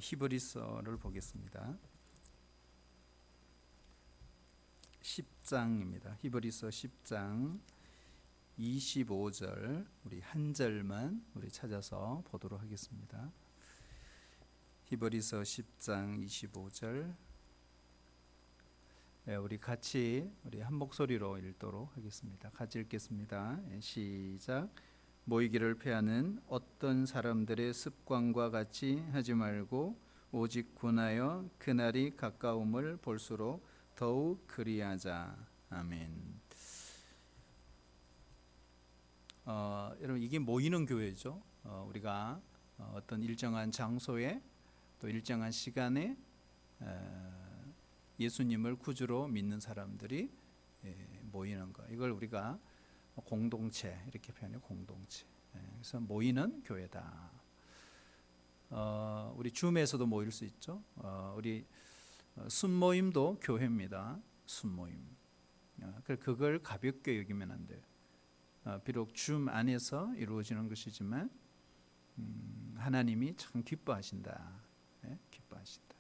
히브리서를 보겠습니다. 10장입니다. 히브리서 10장 25절 우리 한 절만 우리 찾아서 보도록 하겠습니다. 히브리서 10장 25절 우리 같이 우리 한 목소리로 읽도록 하겠습니다. 같이 읽겠습니다. 시작. 모이기를 패하는 어떤 사람들의 습관과 같이 하지 말고 오직 군하여 그날이 가까움을 볼수록 더욱 그리하자. 아멘. 여러분 이게 모이는 교회죠. 우리가 어떤 일정한 장소에 또 일정한 시간에 예수님을 구주로 믿는 사람들이 모이는 것, 이걸 우리가 공동체 이렇게 표현해요. 공동체. 그래서 모이는 교회다. 우리 줌에서도 모일 수 있죠. 우리 순모임도 교회입니다. 순모임. 그걸 가볍게 여기면 안 돼요. 비록 줌 안에서 이루어지는 것이지만 하나님이 참 기뻐하신다. 기뻐하신다.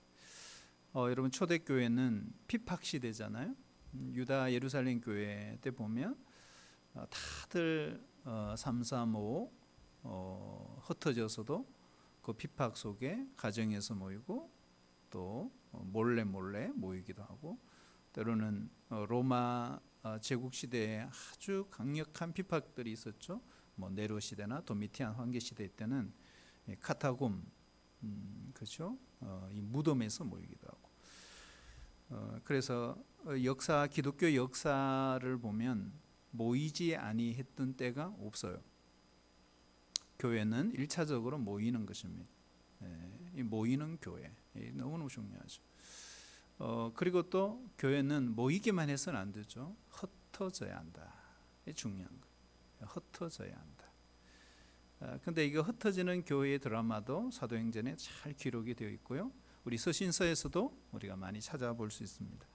여러분 초대교회는 피팍 시대잖아요. 유다 예루살렘 교회 때 보면 다들 335 흩어져서도 그 피팍 속에 가정에서 모이고 또 몰래 모이기도 하고, 때로는 로마 제국 시대에 아주 강력한 피팍들이 있었죠. 뭐 네로 시대나 도미티안 황제 시대 때는 카타굼, 그렇죠? 이 무덤에서 모이기도 하고. 그래서 기독교 역사를 보면 모이지 아니했던 때가 없어요. 교회는 1차적으로 모이는 것입니다. 이 모이는 교회 너무너무 중요하죠. 그리고 또 교회는 모이기만 해서는 안 되죠. 흩어져야 한다. 이게 중요한 거예요. 흩어져야 한다. 근데 이거 흩어지는 교회의 드라마도 사도행전에 잘 기록이 되어 있고요. 우리 서신서에서도 우리가 많이 찾아볼 수 있습니다.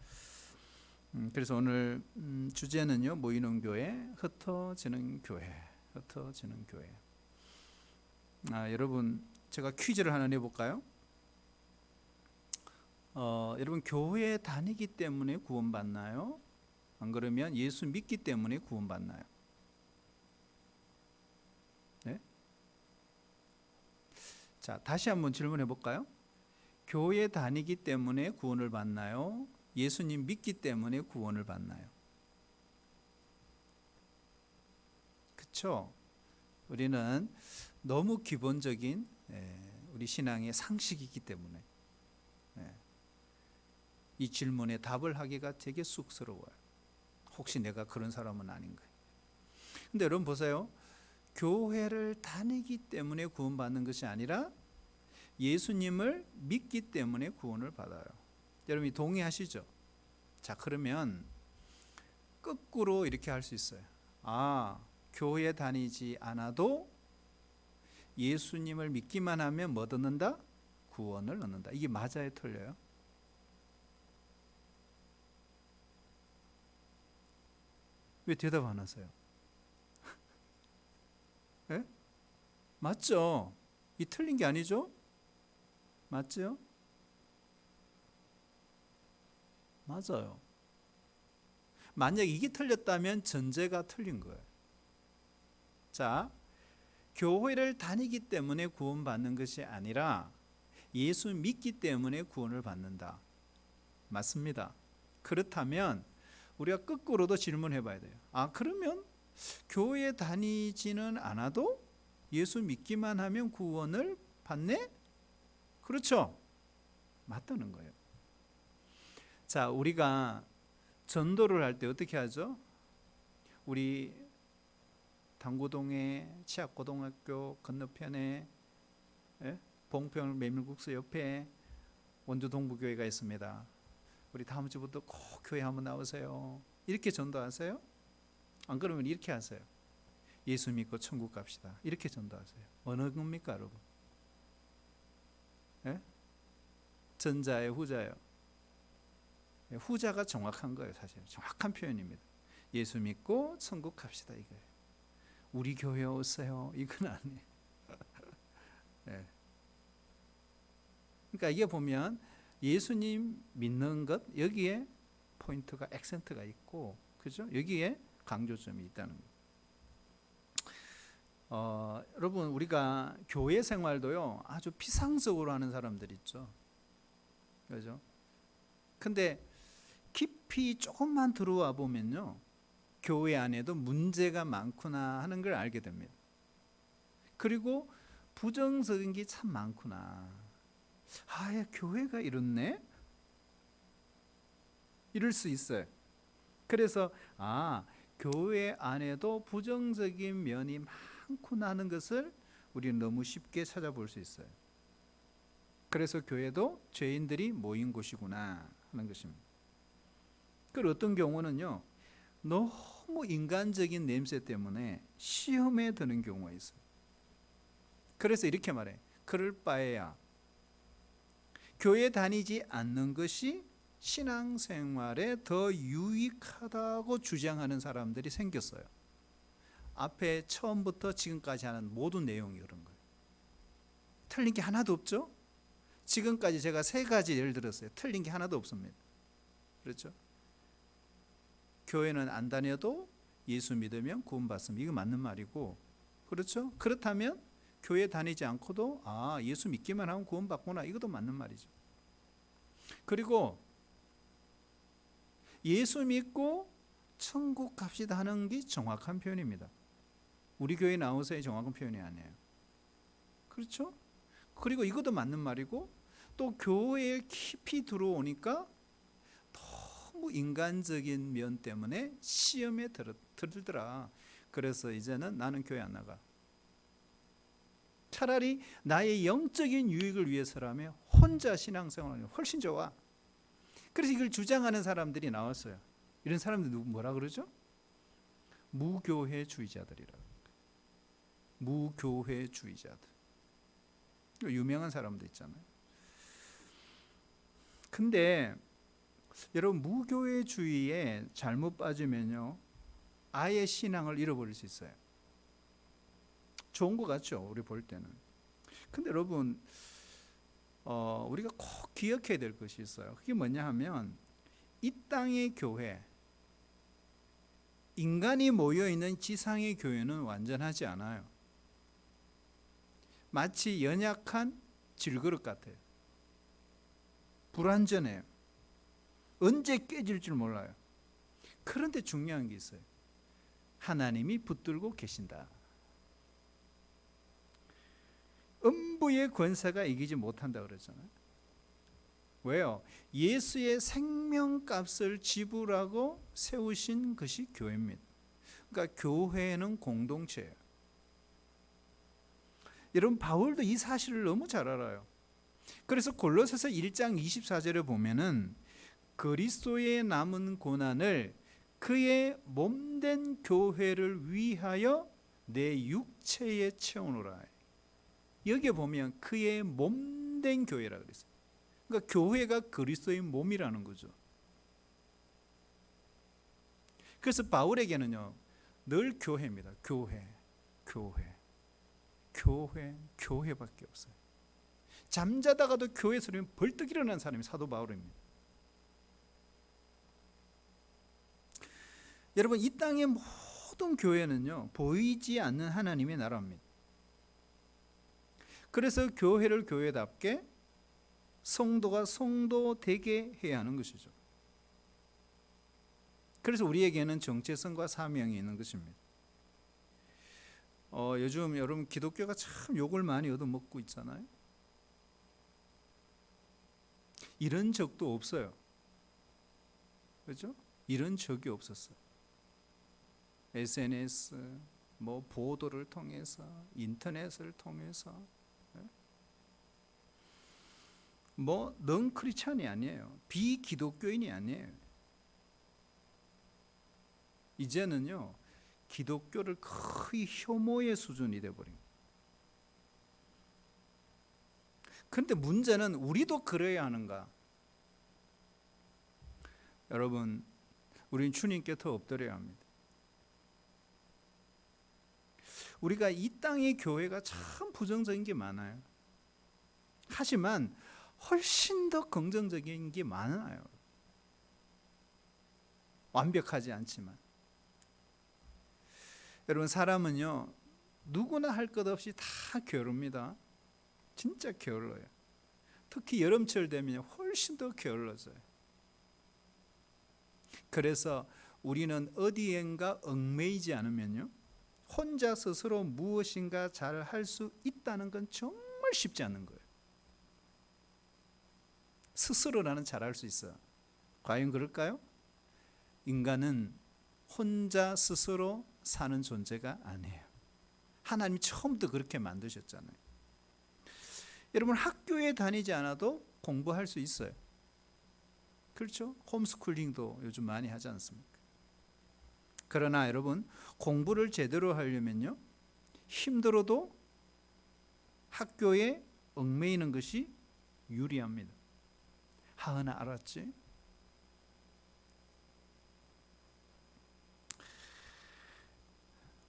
그래서 오늘 주제는요, 모이는 교회, 흩어지는 교회, 흩어지는 교회. 여러분 제가 퀴즈를 하나 내볼까요? 여러분 교회에 다니기 때문에 구원받나요? 안 그러면 예수 믿기 때문에 구원받나요? 네? 자, 다시 한번 질문해 볼까요? 교회 다니기 때문에 구원을 받나요? 예수님 믿기 때문에 구원을 받나요? 그렇죠? 우리는 너무 기본적인 우리 신앙의 상식이기 때문에 이 질문에 답을 하기가 되게 쑥스러워요. 혹시 내가 그런 사람은 아닌가? 근데 여러분 보세요. 교회를 다니기 때문에 구원받는 것이 아니라 예수님을 믿기 때문에 구원을 받아요. 여러분이 동의하시죠? 자, 그러면 거꾸로 이렇게 할 수 있어요. 교회 다니지 않아도 예수님을 믿기만 하면 뭐 얻는다? 구원을 얻는다. 이게 맞아요, 틀려요? 왜 대답 안 하세요? 네? 맞죠? 이 틀린 게 아니죠? 맞죠? 맞아요. 만약 이게 틀렸다면 전제가 틀린 거예요. 자, 교회를 다니기 때문에 구원받는 것이 아니라 예수 믿기 때문에 구원을 받는다. 맞습니다. 그렇다면 우리가 거꾸로도 질문해 봐야 돼요. 그러면 교회 다니지는 않아도 예수 믿기만 하면 구원을 받네? 그렇죠? 맞다는 거예요. 자, 우리가 전도를 할 때 어떻게 하죠? 우리 당구동의 치악고등학교 건너편에 봉평 메밀국수 옆에 원주 동부교회가 있습니다. 우리 다음 주부터 꼭 교회 한번 나오세요. 이렇게 전도하세요? 안 그러면 이렇게 하세요. 예수 믿고 천국 갑시다. 이렇게 전도하세요. 어느 겁니까, 여러분? 전자예요, 후자예요? 후자가 정확한 거예요. 사실 정확한 표현입니다. 예수 믿고 천국 갑시다, 이거예요. 우리 교회 오세요, 이건 아니에요. 그러니까 이게 보면 예수님 믿는 것 여기에 포인트가 액센트가 있고, 그죠? 여기에 강조점이 있다는 거. 여러분 우리가 교회 생활도요 아주 피상적으로 하는 사람들 있죠, 그죠? 근데 깊이 조금만 들어와 보면요, 교회 안에도 문제가 많구나 하는 걸 알게 됩니다. 그리고 부정적인 게 참 많구나. 야, 교회가 이렇네? 이럴 수 있어요. 그래서 교회 안에도 부정적인 면이 많구나 하는 것을 우리는 너무 쉽게 찾아볼 수 있어요. 그래서 교회도 죄인들이 모인 곳이구나 하는 것입니다. 그리고 어떤 경우는요, 너무 인간적인 냄새 때문에 시험에 드는 경우가 있어요. 그래서 이렇게 말해. 그럴 바에야 교회 다니지 않는 것이 신앙생활에 더 유익하다고 주장하는 사람들이 생겼어요. 앞에 처음부터 지금까지 하는 모든 내용이 그런 거예요. 틀린 게 하나도 없죠? 지금까지 제가 3가지 예를 들었어요. 틀린 게 하나도 없습니다. 그렇죠? 교회는 안 다녀도 예수 믿으면 구원받습니다. 이거 맞는 말이고, 그렇죠? 그렇다면 교회 다니지 않고도 예수 믿기만 하면 구원받구나, 이것도 맞는 말이죠. 그리고 예수 믿고 천국 갑시다 하는 게 정확한 표현입니다. 우리 교회 나오세요 정확한 표현이 아니에요. 그렇죠? 그리고 이것도 맞는 말이고, 또 교회에 깊이 들어오니까 너무 인간적인 면 때문에 시험에 들더라. 그래서 이제는 나는 교회 안 나가. 차라리 나의 영적인 유익을 위해서라면 혼자 신앙생활하는 게 훨씬 좋아. 그래서 이걸 주장하는 사람들이 나왔어요. 이런 사람들 뭐라 그러죠? 무교회주의자들이라. 무교회주의자들. 유명한 사람도 있잖아요. 근데 여러분, 무교회주의에 잘못 빠지면요 아예 신앙을 잃어버릴 수 있어요. 좋은 것 같죠, 우리 볼 때는. 근데 여러분, 우리가 꼭 기억해야 될 것이 있어요. 그게 뭐냐 하면, 이 땅의 교회, 인간이 모여있는 지상의 교회는 완전하지 않아요. 마치 연약한 질그릇 같아요. 불완전해요. 언제 깨질 줄 몰라요. 그런데 중요한 게 있어요. 하나님이 붙들고 계신다. 음부의 권세가 이기지 못한다 그러잖아요. 왜요? 예수의 생명값을 지불하고 세우신 것이 교회입니다. 그러니까 교회는 공동체예요. 여러분, 바울도 이 사실을 너무 잘 알아요. 그래서 골로새서 1장 24절에 보면은 그리스도의 남은 고난을 그의 몸된 교회를 위하여 내 육체에 채우노라. 여기에 보면 그의 몸된 교회라 그랬어요. 그러니까 교회가 그리스도의 몸이라는 거죠. 그래서 바울에게는요 늘 교회입니다. 교회밖에 없어요. 잠자다가도 교회 소리면 벌떡 일어난 사람이 사도 바울입니다. 여러분, 이 땅의 모든 교회는요 보이지 않는 하나님의 나라입니다. 그래서 교회를 교회답게, 성도가 성도 되게 해야 하는 것이죠. 그래서 우리에게는 정체성과 사명이 있는 것입니다. 요즘 여러분 기독교가 참 욕을 많이 얻어먹고 있잖아요. 이런 적도 없어요. 그렇죠? 이런 적이 없었어요. SNS, 보도를 통해서, 인터넷을 통해서, 넌 크리스찬이 아니에요. 비기독교인이 아니에요. 이제는요 기독교를 거의 혐오의 수준이 되어버립니다. 그런데 문제는 우리도 그래야 하는가? 여러분, 우리는 주님께 더 엎드려야 합니다. 우리가 이 땅의 교회가 참 부정적인 게 많아요. 하지만 훨씬 더 긍정적인 게 많아요. 완벽하지 않지만. 여러분, 사람은요 누구나 할 것 없이 다 게으릅니다. 진짜 게을러요. 특히 여름철 되면 훨씬 더 게을러져요. 그래서 우리는 어디엔가 얽매이지 않으면요 혼자 스스로 무엇인가 잘 할 수 있다는 건 정말 쉽지 않은 거예요. 스스로 나는 잘할 수 있어. 과연 그럴까요? 인간은 혼자 스스로 사는 존재가 아니에요. 하나님이 처음부터 그렇게 만드셨잖아요. 여러분, 학교에 다니지 않아도 공부할 수 있어요. 그렇죠? 홈스쿨링도 요즘 많이 하지 않습니까? 그러나 여러분, 공부를 제대로 하려면요 힘들어도 학교에 얽매이는 것이 유리합니다. 하은아, 알았지?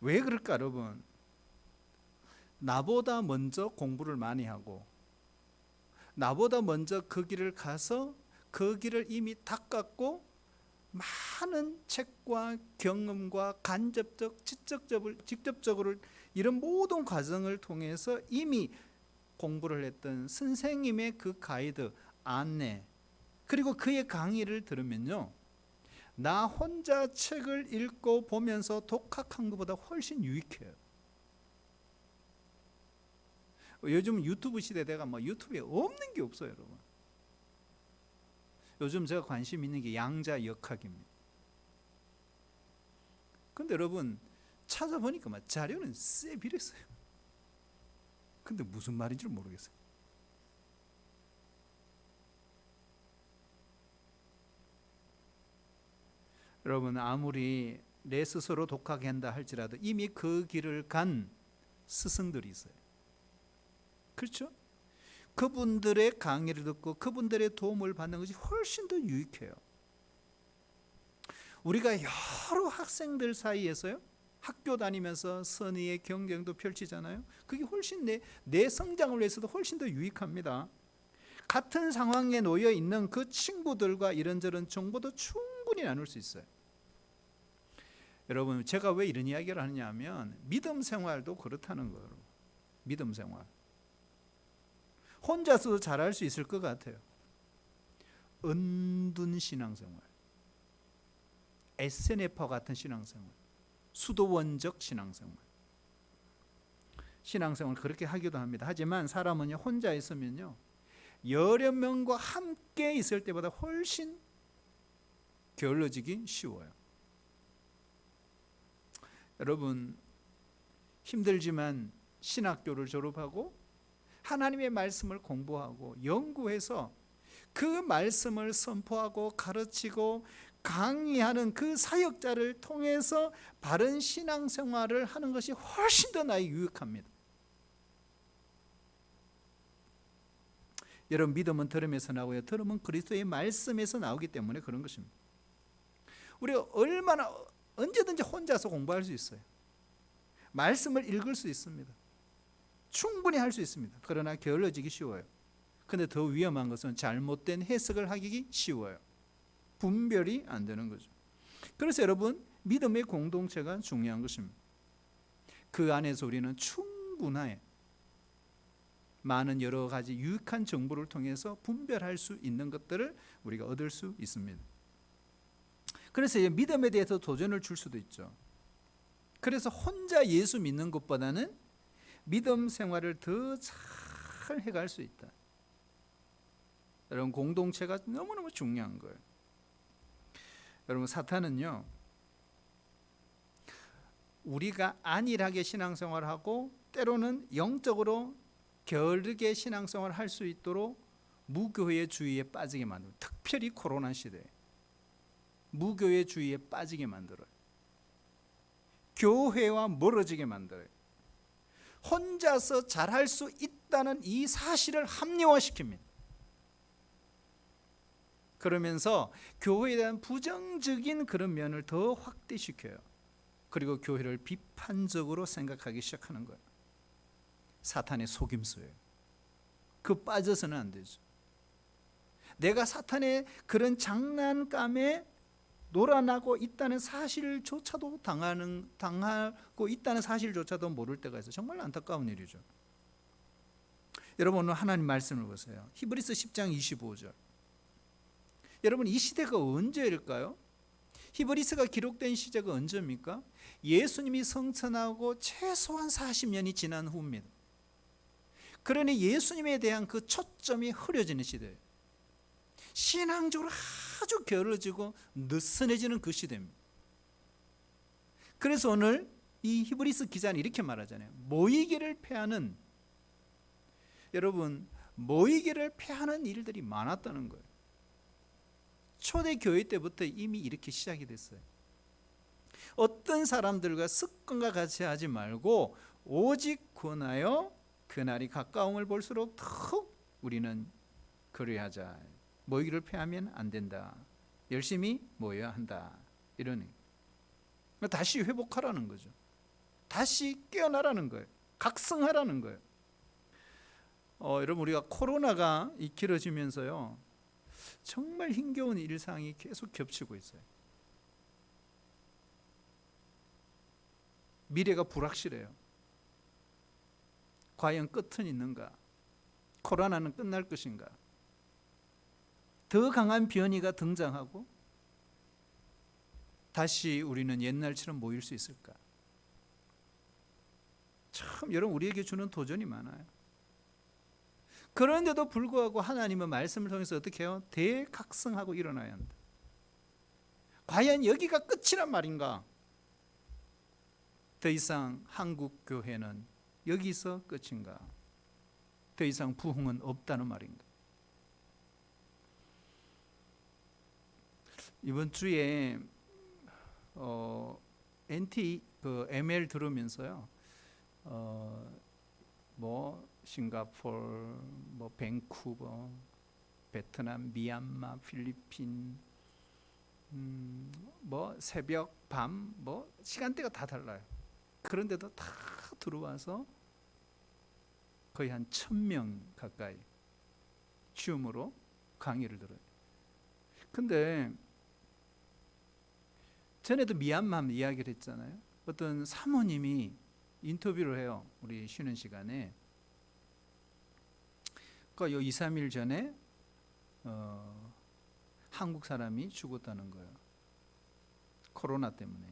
왜 그럴까 여러분? 나보다 먼저 공부를 많이 하고 나보다 먼저 그 길을 가서 그 길을 이미 닦았고 많은 책과 경험과 간접적, 직접적으로 이런 모든 과정을 통해서 이미 공부를 했던 선생님의 그 가이드, 안내, 그리고 그의 강의를 들으면요 나 혼자 책을 읽고 보면서 독학한 것보다 훨씬 유익해요. 요즘 유튜브 시대가 유튜브에 없는 게 없어요, 여러분. 요즘 제가 관심 있는 게 양자 역학입니다. 근데 여러분 찾아보니까 자료는 쎄비랬어요. 근데 무슨 말인지 모르겠어요. 여러분, 아무리 내 스스로 독학한다 할지라도 이미 그 길을 간 스승들이 있어요. 그렇죠? 그분들의 강의를 듣고 그분들의 도움을 받는 것이 훨씬 더 유익해요. 우리가 여러 학생들 사이에서요 학교 다니면서 선의의 경쟁도 펼치잖아요. 그게 훨씬 내 성장을 위해서도 훨씬 더 유익합니다. 같은 상황에 놓여 있는 그 친구들과 이런저런 정보도 충분히 나눌 수 있어요. 여러분, 제가 왜 이런 이야기를 하느냐 하면 믿음 생활도 그렇다는 거예요. 믿음 생활 혼자서도 잘할 수 있을 것 같아요. 은둔 신앙생활, 에세네퍼 같은 신앙생활, 수도원적 신앙생활, 신앙생활 그렇게 하기도 합니다. 하지만 사람은요 혼자 있으면요 여러 명과 함께 있을 때보다 훨씬 게을러지기 쉬워요. 여러분, 힘들지만 신학교를 졸업하고 하나님의 말씀을 공부하고 연구해서 그 말씀을 선포하고 가르치고 강의하는 그 사역자를 통해서 바른 신앙생활을 하는 것이 훨씬 더 나에게 유익합니다. 여러분, 믿음은 들음에서 나오고요 들음은 그리스도의 말씀에서 나오기 때문에 그런 것입니다. 우리가 언제든지 혼자서 공부할 수 있어요. 말씀을 읽을 수 있습니다. 충분히 할 수 있습니다. 그러나 게을러지기 쉬워요. 근데 더 위험한 것은 잘못된 해석을 하기 쉬워요. 분별이 안 되는 거죠. 그래서 여러분, 믿음의 공동체가 중요한 것입니다. 그 안에서 우리는 충분히 많은 여러 가지 유익한 정보를 통해서 분별할 수 있는 것들을 우리가 얻을 수 있습니다. 그래서 믿음에 대해서 도전을 줄 수도 있죠. 그래서 혼자 예수 믿는 것보다는 믿음 생활을 더 잘 해갈 수 있다. 여러분, 공동체가 너무너무 중요한 거예요. 여러분, 사탄은요 우리가 안일하게 신앙생활하고 때로는 영적으로 게으르게 신앙생활을 할 수 있도록 무교회 주의에 빠지게 만들어요. 특별히 코로나 시대에 무교회 주의에 빠지게 만들어요. 교회와 멀어지게 만들어요. 혼자서 잘할 수 있다는 이 사실을 합리화시킵니다. 그러면서 교회에 대한 부정적인 그런 면을 더 확대시켜요. 그리고 교회를 비판적으로 생각하기 시작하는 거예요. 사탄의 속임수예요. 그 빠져서는 안 되죠. 내가 사탄의 그런 장난감에 놀아나고 있다는 사실조차도 당하고 있다는 사실조차도 모를 때가 있어요. 정말 안타까운 일이죠. 여러분 오늘 하나님 말씀을 보세요. 히브리서 10장 25절. 여러분 이 시대가 언제일까요? 히브리서가 기록된 시제가 언제입니까? 예수님이 성천하고 최소한 40년이 지난 후입니다. 그러니 예수님에 대한 그 초점이 흐려지는 시대예요. 신앙적으로 아주 게을러지고 느슨해지는 그 시대입니다. 그래서 오늘 이 히브리서 기자는 이렇게 말하잖아요. 모이기를 패하는, 여러분 모이기를 패하는 일들이 많았다는 거예요. 초대교회 때부터 이미 이렇게 시작이 됐어요. 어떤 사람들과 습관과 같이 하지 말고 오직 권하여 그날이 가까움을 볼수록 더욱 우리는 그리하자. 모이기를 패하면 안 된다. 열심히 모여야 한다. 이러니 다시 회복하라는 거죠. 다시 깨어나라는 거예요. 각성하라는 거예요. 여러분 우리가 코로나가 길어지면서요 정말 힘겨운 일상이 계속 겹치고 있어요. 미래가 불확실해요. 과연 끝은 있는가? 코로나는 끝날 것인가? 더 강한 변이가 등장하고 다시 우리는 옛날처럼 모일 수 있을까? 참 여러분 우리에게 주는 도전이 많아요. 그런데도 불구하고 하나님은 말씀을 통해서 어떻게 해요? 대각성하고 일어나야 한다. 과연 여기가 끝이란 말인가? 더 이상 한국 교회는 여기서 끝인가? 더 이상 부흥은 없다는 말인가? 이번 주에 NT ML 들으면서요. 싱가포르, 밴쿠버, 베트남, 미얀마, 필리핀, 새벽, 밤, 시간대가 다 달라요. 그런데도 다 들어와서 거의 한 1,000명 가까이 줌으로 강의를 들어요. 근데 전에도 미얀마 이야기를 했잖아요. 어떤 사모님이 인터뷰를 해요. 우리 쉬는 시간에. 그러니까 2, 3일 전에 한국 사람이 죽었다는 거예요. 코로나 때문에.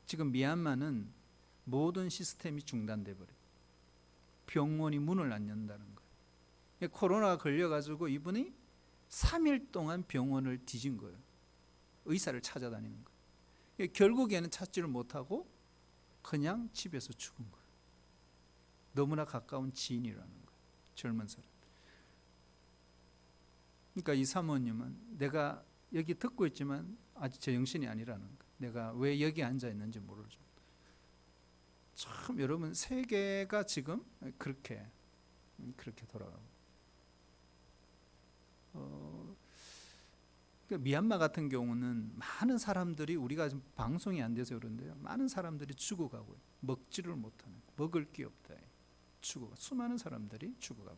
지금 미얀마는 모든 시스템이 중단돼 버려요. 병원이 문을 안 연다는 거예요. 코로나가 걸려가지고 이분이 3일 동안 병원을 뒤진 거예요. 의사를 찾아다니는 거예요. 결국에는 찾지를 못하고 그냥 집에서 죽은 거예요. 너무나 가까운 지인이라는 거예요. 젊은 사람. 그러니까 이 사모님은 내가 여기 듣고 있지만 아직 제정신이 아니라는 거예요. 내가 왜 여기 앉아 있는지 모르죠. 참 여러분 세계가 지금 그렇게 돌아가고. 미얀마 같은 경우는 많은 사람들이, 우리가 지금 방송이 안 돼서 그런데요, 많은 사람들이 죽어가고요. 먹지를 못하는, 먹을 게 없다. 죽어가, 수많은 사람들이 죽어가고.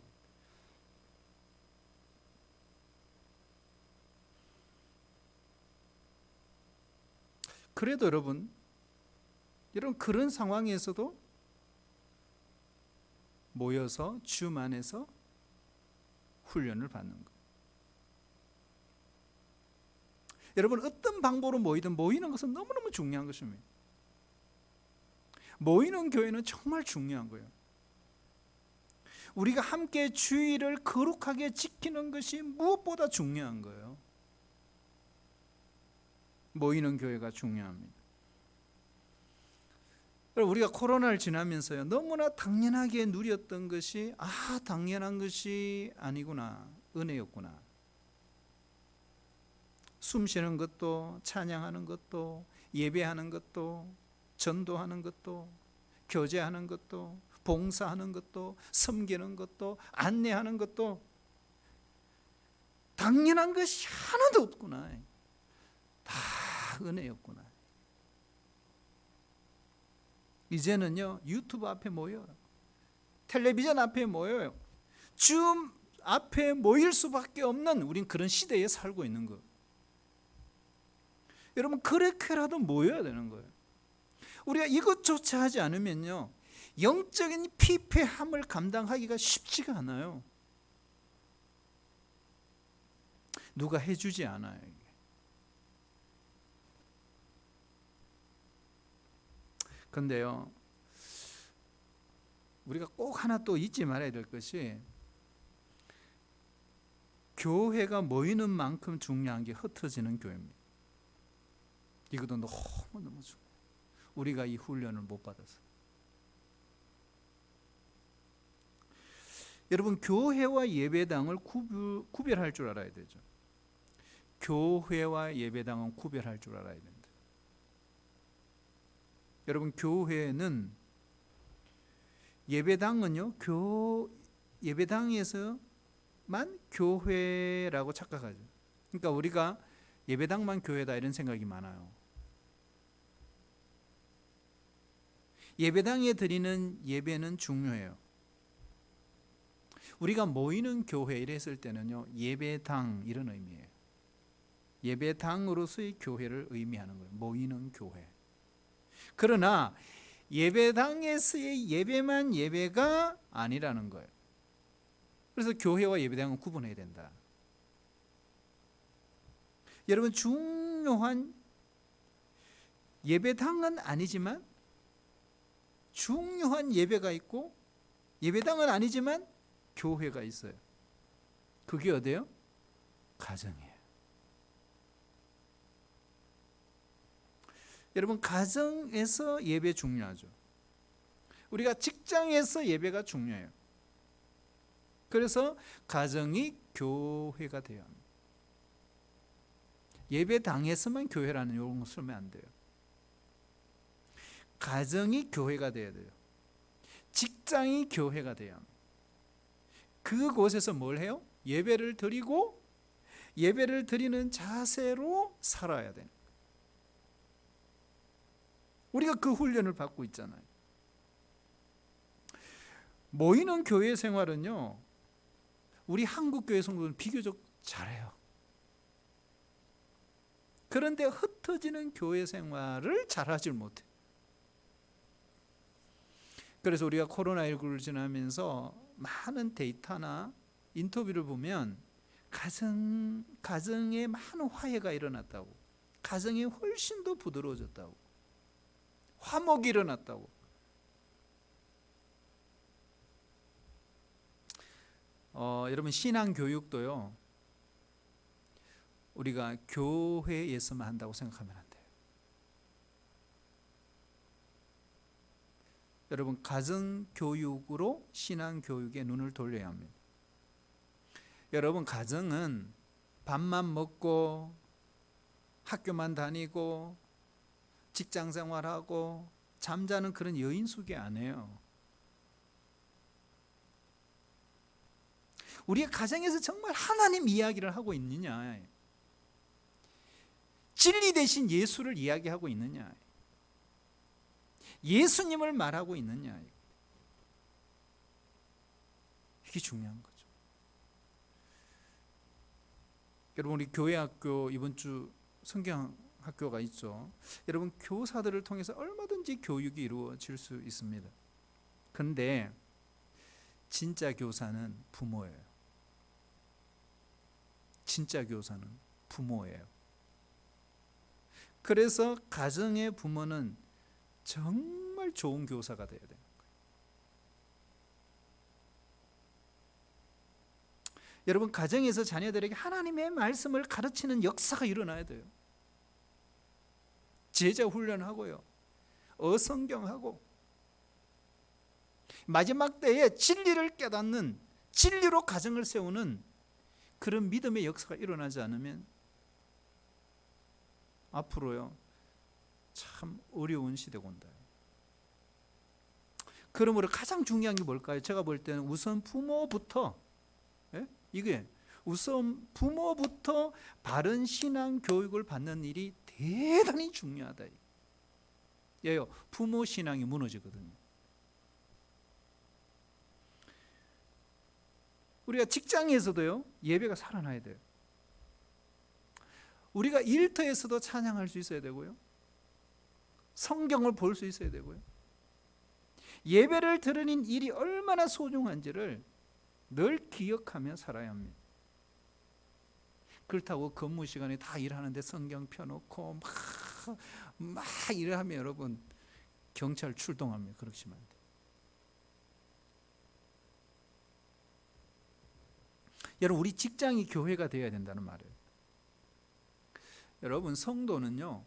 그래도 여러분 그런 상황에서도 모여서 줌 안에서 훈련을 받는 거예요. 여러분 어떤 방법으로 모이든 모이는 것은 너무너무 중요한 것입니다. 모이는 교회는 정말 중요한 거예요. 우리가 함께 주의를 거룩하게 지키는 것이 무엇보다 중요한 거예요. 모이는 교회가 중요합니다. 우리가 코로나를 지나면서요, 너무나 당연하게 누렸던 것이 당연한 것이 아니구나, 은혜였구나. 숨 쉬는 것도, 찬양하는 것도, 예배하는 것도, 전도하는 것도, 교제하는 것도, 봉사하는 것도, 섬기는 것도, 안내하는 것도 당연한 것이 하나도 없구나. 다 은혜였구나. 이제는요 유튜브 앞에 모여요. 텔레비전 앞에 모여요. 줌 앞에 모일 수밖에 없는 우린 그런 시대에 살고 있는 거. 여러분 그렇게라도 모여야 되는 거예요. 우리가 이것조차 하지 않으면요 영적인 피폐함을 감당하기가 쉽지가 않아요. 누가 해주지 않아요. 이게. 그런데요 우리가 꼭 하나 또 잊지 말아야 될 것이 교회가 모이는 만큼 중요한 게 흩어지는 교회입니다. 이것도 너무 중요해요. 우리가 이 훈련을 못 받아서. 여러분 교회와 예배당을 구별할 줄 알아야 되죠. 교회와 예배당은 구별할 줄 알아야 된다. 여러분 교회는 예배당은요 예배당에서만 교회라고 착각하죠. 그러니까 우리가 예배당만 교회다 이런 생각이 많아요. 예배당에 드리는 예배는 중요해요. 우리가 모이는 교회 이랬을 때는요 예배당 이런 의미예요. 예배당으로서의 교회를 의미하는 거예요. 모이는 교회. 그러나 예배당에서의 예배만 예배가 아니라는 거예요. 그래서 교회와 예배당은 구분해야 된다. 여러분 중요한 예배당은 아니지만 중요한 예배가 있고 예배당은 아니지만 교회가 있어요. 그게 어디예요? 가정이에요. 여러분 가정에서 예배 중요하죠. 우리가 직장에서 예배가 중요해요. 그래서 가정이 교회가 돼야 합니다. 예배당에서만 교회라는 용어를 쓰면 안 돼요. 가정이 교회가 돼야 돼요. 직장이 교회가 돼야 합니다. 그곳에서 뭘 해요? 예배를 드리고 예배를 드리는 자세로 살아야 돼요. 우리가 그 훈련을 받고 있잖아요. 모이는 교회 생활은요 우리 한국 교회 성도들은 비교적 잘해요. 그런데 흩어지는 교회 생활을 잘하지 못해. 그래서 우리가 코로나19를 지나면서 많은 데이터나 인터뷰를 보면 가정에 많은 화해가 일어났다고, 가정이 훨씬 더 부드러워졌다고, 화목이 일어났다고. 여러분 신앙 교육도요 우리가 교회에서만 한다고 생각하면 안 돼요. 여러분 가정 교육으로 신앙 교육에 눈을 돌려야 합니다. 여러분 가정은 밥만 먹고 학교만 다니고 직장 생활하고 잠자는 그런 여인숙이 아니에요. 우리가 가정에서 정말 하나님 이야기를 하고 있느냐, 진리 대신 예수를 이야기하고 있느냐, 예수님을 말하고 있느냐, 이게 중요한 거죠. 여러분 우리 교회 학교 이번 주 성경 학교가 있죠. 여러분 교사들을 통해서 얼마든지 교육이 이루어질 수 있습니다. 그런데 진짜 교사는 부모예요. 진짜 교사는 부모예요. 그래서 가정의 부모는 정말 좋은 교사가 되어야 돼요. 여러분 가정에서 자녀들에게 하나님의 말씀을 가르치는 역사가 일어나야 돼요. 제자 훈련하고요, 어성경하고 마지막 때에 진리를 깨닫는, 진리로 가정을 세우는 그런 믿음의 역사가 일어나지 않으면 앞으로요 참 어려운 시대가 온다. 그러므로 가장 중요한 게 뭘까요? 제가 볼 때는 우선 부모부터, 이게 우선 부모부터 바른 신앙 교육을 받는 일이 대단히 중요하다. 예요, 부모 신앙이 무너지거든요. 우리가 직장에서도요, 예배가 살아나야 돼요. 우리가 일터에서도 찬양할 수 있어야 되고요, 성경을 볼 수 있어야 되고요, 예배를 드리는 일이 얼마나 소중한지를 늘 기억하며 살아야 합니다. 그렇다고 근무 시간에 다 일하는데 성경 펴놓고 막 일을 하면 여러분 경찰 출동합니다. 그러시면 안 돼요. 여러분, 우리 직장이 교회가 되어야 된다는 말이에요. 여러분, 성도는요,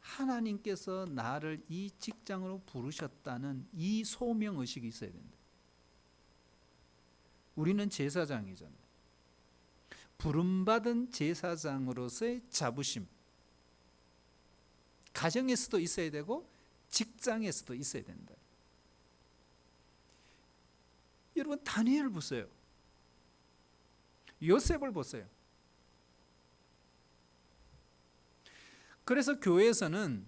하나님께서 나를 이 직장으로 부르셨다는 이 소명의식이 있어야 된다. 우리는 제사장이잖아요. 부름받은 제사장으로서의 자부심, 가정에서도 있어야 되고 직장에서도 있어야 된다. 여러분, 다니엘을 보세요. 요셉을 보세요. 그래서 교회에서는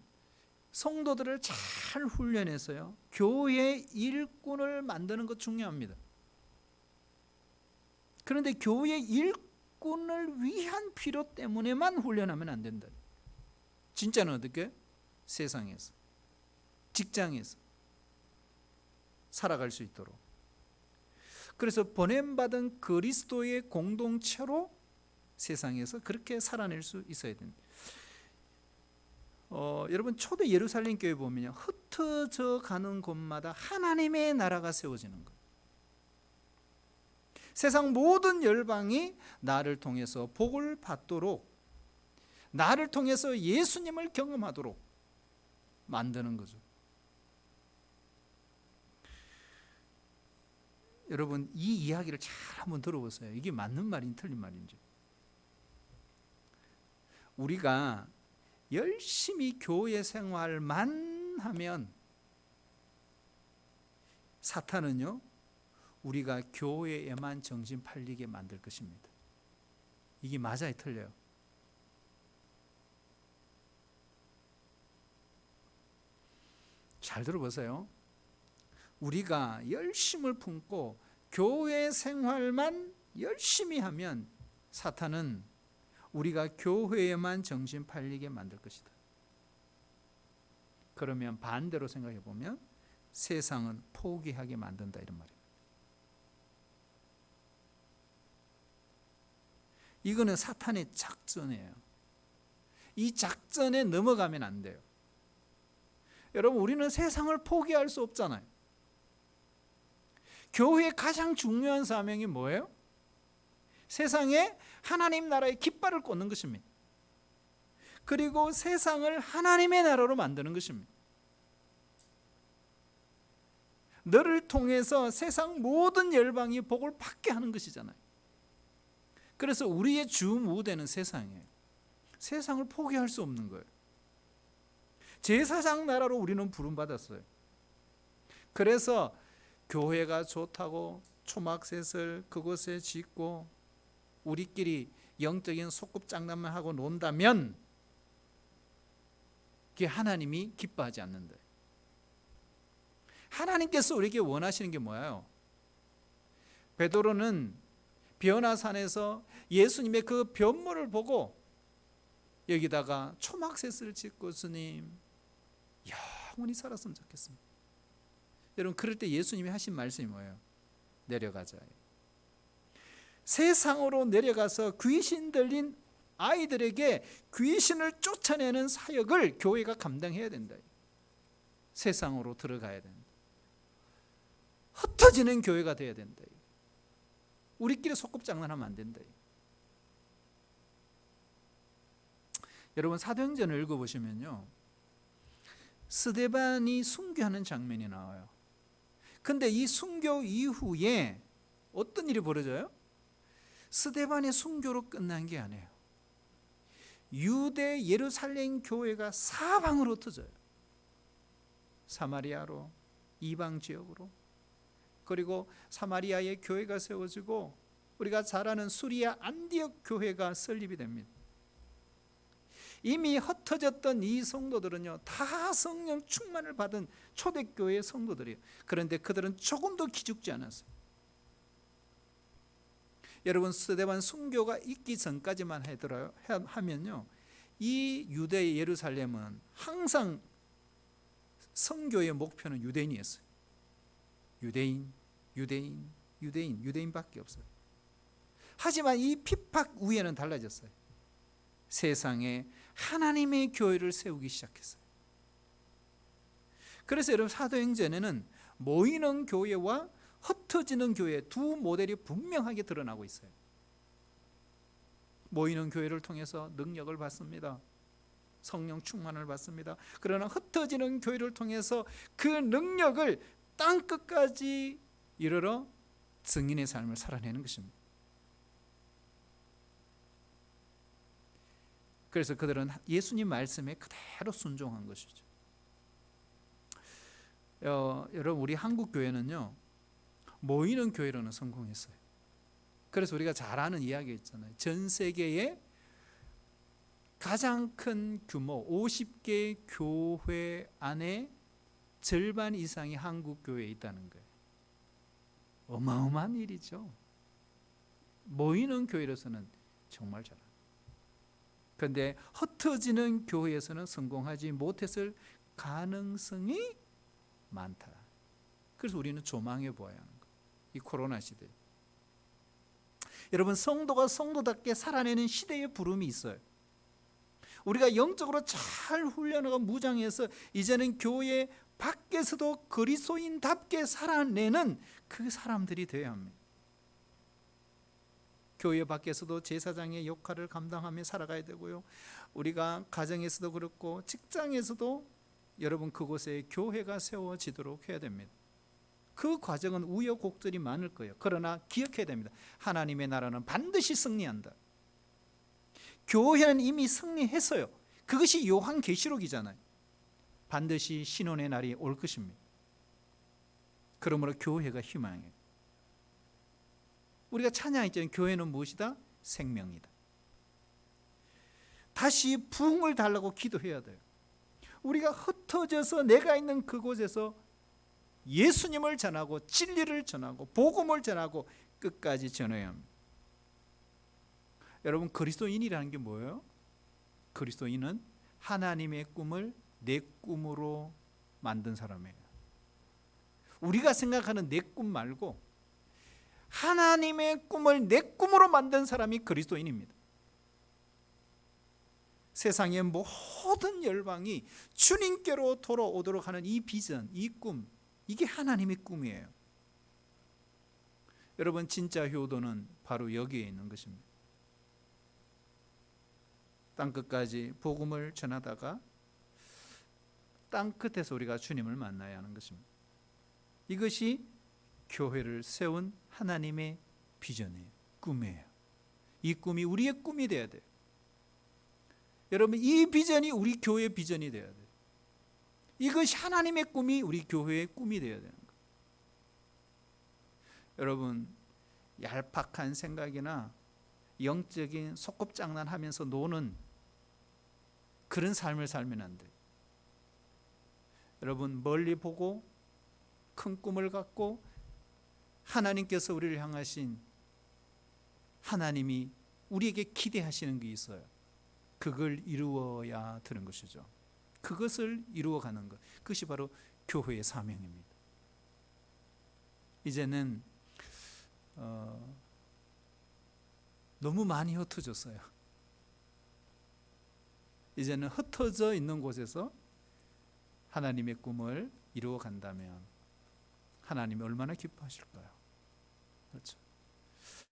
성도들을 잘 훈련해서요, 교회 일꾼을 만드는 것 중요합니다. 그런데 교회 일꾼을 위한 필요 때문에만 훈련하면 안 된다. 진짜는 어떻게? 세상에서, 직장에서 살아갈 수 있도록. 그래서 보냄받은 그리스도의 공동체로 세상에서 그렇게 살아낼 수 있어야 됩니다. 여러분, 초대 예루살렘 교회 보면요, 흩어져 가는 곳마다 하나님의 나라가 세워지는 거예요. 세상 모든 열방이 나를 통해서 복을 받도록, 나를 통해서 예수님을 경험하도록 만드는 거죠. 여러분, 이 이야기를 잘 한번 들어보세요. 이게 맞는 말인지 틀린 말인지. 우리가 열심히 교회 생활만 하면 사탄은요, 우리가 교회에만 정신 팔리게 만들 것입니다. 이게 맞아요, 틀려요? 잘 들어보세요. 우리가 열심을 품고 교회 생활만 열심히 하면 사탄은 우리가 교회에만 정신 팔리게 만들 것이다. 그러면 반대로 생각해 보면 세상은 포기하게 만든다, 이런 말이에요. 이거는 사탄의 작전이에요. 이 작전에 넘어가면 안 돼요. 여러분, 우리는 세상을 포기할 수 없잖아요. 교회의 가장 중요한 사명이 뭐예요? 세상에 하나님 나라의 깃발을 꽂는 것입니다. 그리고 세상을 하나님의 나라로 만드는 것입니다. 너를 통해서 세상 모든 열방이 복을 받게 하는 것이잖아요. 그래서 우리의 주 무대는 세상이에요. 세상을 포기할 수 없는 거예요. 제사장 나라로 우리는 부름받았어요. 그래서 교회가 좋다고 초막셋을 그곳에 짓고 우리끼리 영적인 소꿉장난만 하고 논다면 그게 하나님이 기뻐하지 않는다. 하나님께서 우리에게 원하시는 게 뭐예요? 베드로는 변화산에서 예수님의 그 변모를 보고 여기다가 초막셋을 짓고, 주님 영원히 살았으면 좋겠습니다. 여러분, 그럴 때 예수님이 하신 말씀이 뭐예요? 내려가자. 세상으로 내려가서 귀신 들린 아이들에게 귀신을 쫓아내는 사역을 교회가 감당해야 된다. 세상으로 들어가야 된다. 흩어지는 교회가 돼야 된다. 우리끼리 소꿉장난하면 안 된다. 여러분, 사도행전을 읽어보시면요, 스데반이 순교하는 장면이 나와요. 근데 이 순교 이후에 어떤 일이 벌어져요? 스데반의 순교로 끝난 게 아니에요. 유대 예루살렘 교회가 사방으로 흩어져요. 사마리아로, 이방 지역으로. 그리고 사마리아의 교회가 세워지고 우리가 잘 아는 수리아 안디옥 교회가 설립이 됩니다. 이미 흩어졌던 이 성도들은요, 다 성령 충만을 받은 초대교회의 성도들이에요. 그런데 그들은 조금도 기죽지 않았어요. 여러분 스데반 순교가 있기 전까지만 하면요, 이 유대 예루살렘은 항상 선교의 목표는 유대인이었어요. 유대인밖에 없어요. 하지만 이 핍박 후에는 달라졌어요. 세상에 하나님의 교회를 세우기 시작했어요. 그래서 여러분 사도행전에는 모이는 교회와 흩어지는 교회 두 모델이 분명하게 드러나고 있어요. 모이는 교회를 통해서 능력을 받습니다. 성령 충만을 받습니다. 그러나 흩어지는 교회를 통해서 그 능력을 땅끝까지 이르러 증인의 삶을 살아내는 것입니다. 그래서 그들은 예수님 말씀에 그대로 순종한 것이죠. 여러분 우리 한국 교회는요, 모이는 교회로는 성공했어요. 그래서 우리가 잘 아는 이야기 있잖아요. 전 세계에 가장 큰 규모 50개 교회 안에 절반 이상이 한국 교회에 있다는 거예요. 어마어마한 일이죠. 모이는 교회로서는 정말 잘합니다. 그런데 흩어지는 교회에서는 성공하지 못했을 가능성이 많다. 그래서 우리는 조망해 보아야 하는 거예요. 이 코로나 시대. 여러분 성도가 성도답게 살아내는 시대의 부름이 있어요. 우리가 영적으로 잘 훈련하고 무장해서 이제는 교회 밖에서도 그리스도인답게 살아내는 그 사람들이 되어야 합니다. 교회 밖에서도 제사장의 역할을 감당하며 살아가야 되고요. 우리가 가정에서도 그렇고 직장에서도 여러분 그곳에 교회가 세워지도록 해야 됩니다. 그 과정은 우여곡절이 많을 거예요. 그러나 기억해야 됩니다. 하나님의 나라는 반드시 승리한다. 교회는 이미 승리했어요. 그것이 요한계시록이잖아요. 반드시 신혼의 날이 올 것입니다. 그러므로 교회가 희망이에요. 우리가 찬양했잖아요. 교회는 무엇이다? 생명이다. 다시 부흥을 달라고 기도해야 돼요. 우리가 흩어져서 내가 있는 그곳에서 예수님을 전하고 진리를 전하고 복음을 전하고 끝까지 전해야 합니다. 여러분 그리스도인이라는 게 뭐예요? 그리스도인은 하나님의 꿈을 내 꿈으로 만든 사람이에요. 우리가 생각하는 내 꿈 말고 하나님의 꿈을 내 꿈으로 만든 사람이 그리스도인입니다. 세상의 모든 열방이 주님께로 돌아오도록 하는 이 비전, 이 꿈, 이게 하나님의 꿈이에요. 여러분 진짜 효도는 바로 여기에 있는 것입니다. 땅끝까지 복음을 전하다가 땅끝에서 우리가 주님을 만나야 하는 것입니다. 이것이 교회를 세운 하나님의 비전이에요. 꿈이에요. 이 꿈이 우리의 꿈이 되어야 돼요. 여러분 이 비전이 우리 교회의 비전이 되어야 돼요. 이것이 하나님의 꿈이 우리 교회의 꿈이 되어야 되는 거예요. 여러분 얄팍한 생각이나 영적인 소꿉장난하면서 노는 그런 삶을 살면 안 돼요. 여러분 멀리 보고 큰 꿈을 갖고 하나님께서 우리를 향하신 하나님이 우리에게 기대하시는 게 있어요. 그걸 이루어야 되는 것이죠. 그것을 이루어가는 것, 그것이 바로 교회의 사명입니다. 이제는 너무 많이 흩어졌어요. 이제는 흩어져 있는 곳에서 하나님의 꿈을 이루어 간다면 하나님이 얼마나 기뻐하실까요? 그렇죠.